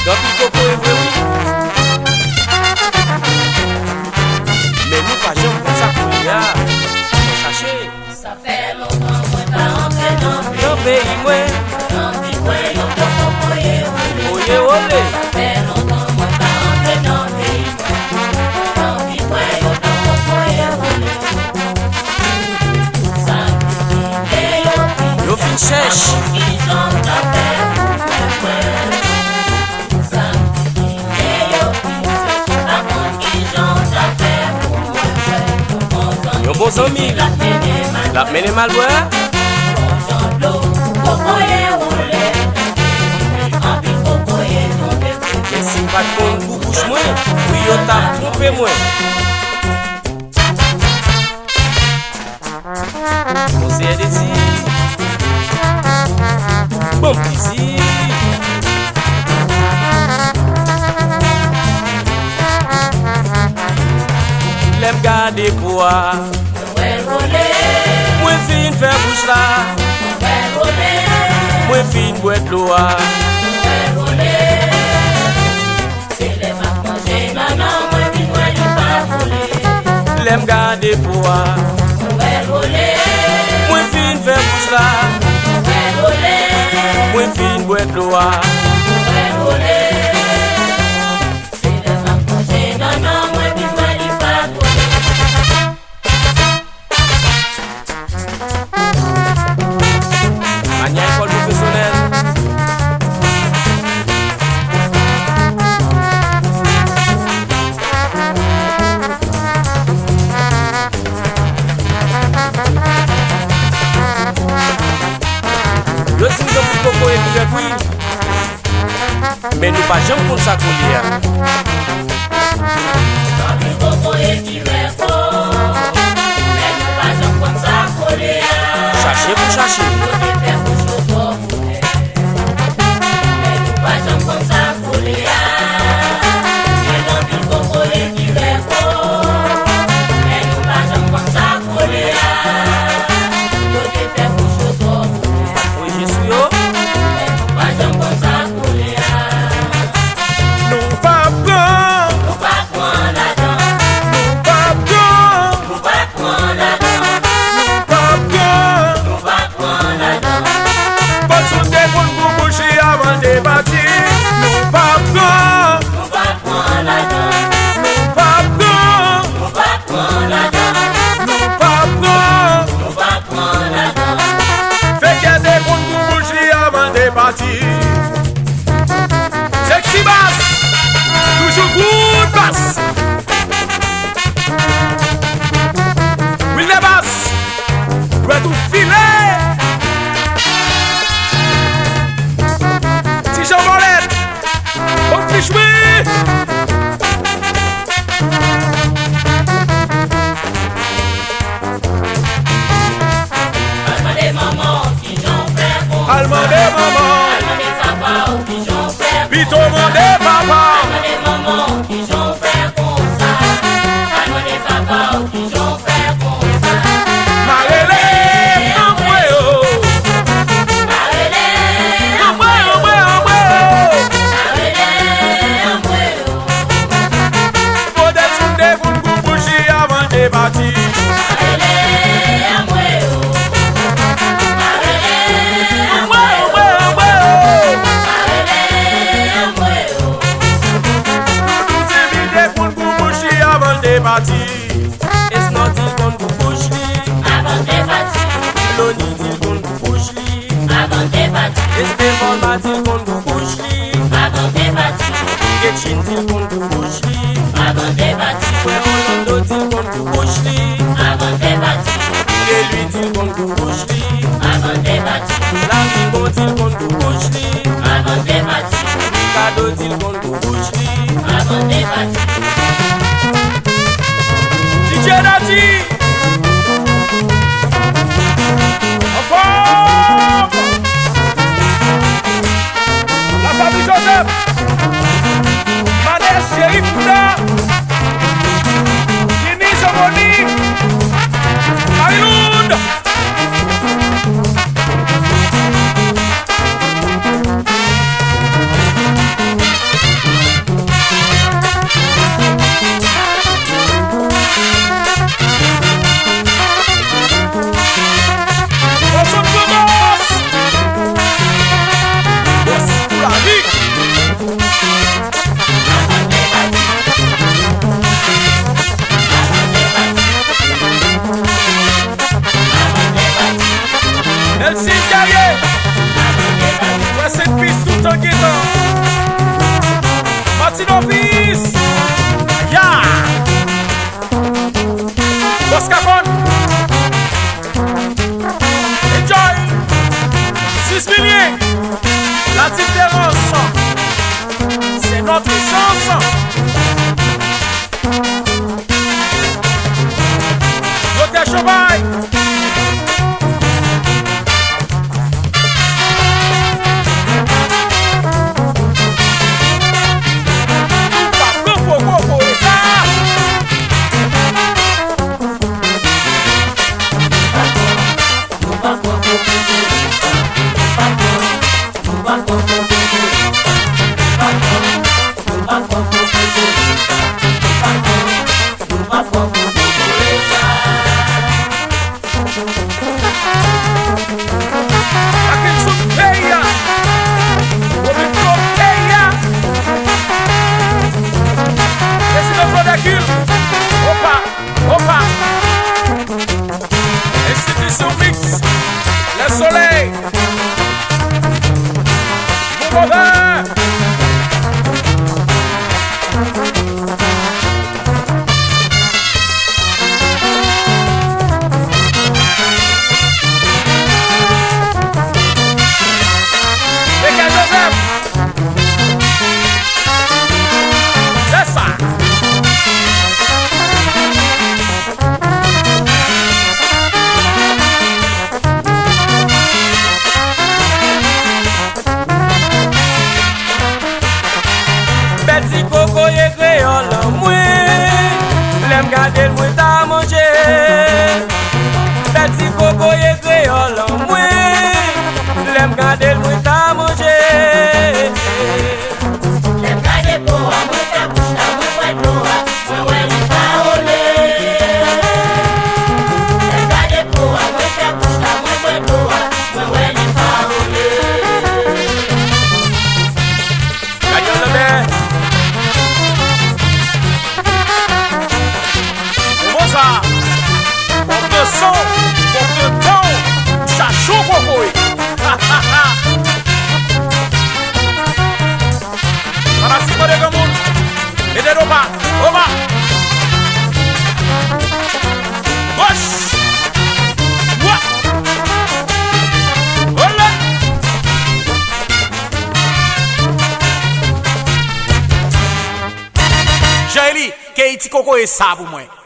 Depuis Coco est vrai, oui. Mais nous pas jamais comme ça pour y aller. On chercher. Ça fait longtemps qu'on pas entré dans le pays, moi. Dans le pays, moi, on peut pas oyé, olé. Ça fait longtemps qu'on pas entré dans le pays, moi. Dans le pays, moi, on peut pas Ça qui yo fin cherche. Yo bon ami, la mène mal boire. Mais si pas de bon goût bouche moi, oui yo t'a trompé moi. Conseiller de ti, bon plaisir. L'aime garder pour moi fin faire bouche là. Moi fin boire de l'eau. L'aime garder pour moi fin faire bouche là. Moi fin boire de l'eau. École professionnelle. Yo dis que pour Coco et pour oui. Mais nous pas jamais pour ça qu'on cherchez pour chercher. Sexy bass, toujours good bass. Oui les bass, doit tout filer. Si j'en volette, on fait jouer. Allemand des mamans qui j'en fais bon. Allemand des mamans. Pito monde papa. Allemand des mamans qui j'en fais comme ça. Allemand des papas qui j'en fais comme ça. Marele, amweo. Marele, amweo. Marele, amweo. Faut des sunde pour nous bouger avant de partir. It's not il qu'on vous bouge li. Avant de partir. No need il qu'on vous bouge li. Avant de partir. It's the one that il qu'on vous bouge li. Avant de partir. Get chin il qu'on vous bouge li. Avant de partir. Where Orlando il qu'on vous bouge li. Avant de partir. Et lui il qu'on vous bouge li. Avant de partir. La Ringo il qu'on vous bouge li. Avant de partir. Ricardo il qu'on vous bouge li. Avant de partir. DJ Nati. La famille Joseph. Manès Chéri Fouda. Kini Somoni. Marilund. petit novice. Ya. Boscapon. Enjoy. 6 milliers. La différence, c'est notre chance. Notre cheval. Opa! Institution Mix, le soleil, vous mauvais. Michael Joseph, c'est ça. Petit coco ye créole moué, l'aime garder moué ta manger. Petit coco ye créole moué, l'aime garder moué ta manger. L'aime garder pour moi ta bouche, ta moi toi, moi li parole. L'aime garder pour moi ta bouche, ta moi toi, moi li parole. Gagnons le maire. Ça, porte de son, porte de ton, chachou cocoy. Ramassez pas de gamoun, et de l'oba, oba. Gauche, ouah, olé. Jaili, Keiti Coco et ça pour moi.